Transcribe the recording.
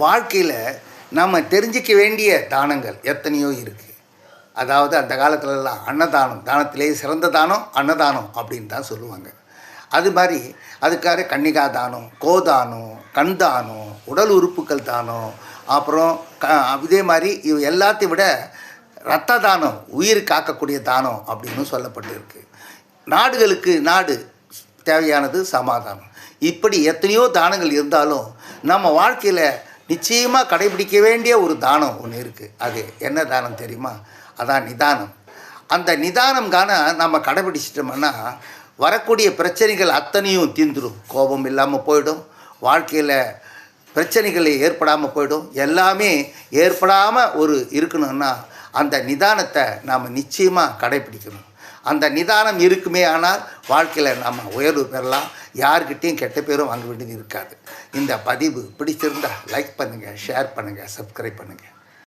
வாழ்க்கையில் நம்ம தெரிஞ்சிக்க வேண்டிய தானங்கள் எத்தனையோ இருக்குது. அதாவது அந்த காலத்துலலாம் அன்னதானம், தானத்திலேயே சிறந்த தானம் அன்னதானம் அப்படின்னு தான் சொல்லுவாங்க. அது மாதிரி அதுக்காக கன்னிகா தானம், கோதானம், கண் தானம், உடல் உறுப்புகள் தானம், அப்புறம் இதே மாதிரி இது எல்லாத்தையும் விட இரத்த தானம், உயிர் காக்கக்கூடிய தானம் அப்படின்னு சொல்லப்பட்டிருக்கு. நாடுகளுக்கு நாடு தேவையானது சமாதானம். இப்படி எத்தனையோ தானங்கள் இருந்தாலும் நம்ம வாழ்க்கையில் நிச்சயமாக கடைபிடிக்க வேண்டிய ஒரு தானம் ஒன்று இருக்குது. அது என்ன தானம் தெரியுமா? அதான் நிதானம். அந்த நிதானம்கான நம்ம கடைபிடிச்சிட்டோம்னா வரக்கூடிய பிரச்சனைகள் அத்தனையும் தீர்ந்துடும். கோபம் இல்லாமல் போயிடும், வாழ்க்கையில் பிரச்சனைகள் ஏற்படாமல் போயிடும். எல்லாமே ஏற்படாமல் இருக்கணும்னா அந்த நிதானத்தை நாம் நிச்சயமாக கடைபிடிக்கணும். அந்த நிதானம் இருக்குமே ஆனால் வாழ்க்கையில் நம்ம உயர்வு பெறலாம். யார்கிட்டையும் கெட்ட பேரும் வாங்க வேண்டியது இருக்காது. இந்த பதிவு பிடிச்சிருந்தால் லைக் பண்ணுங்கள், ஷேர் பண்ணுங்கள், சப்ஸ்கிரைப் பண்ணுங்கள்.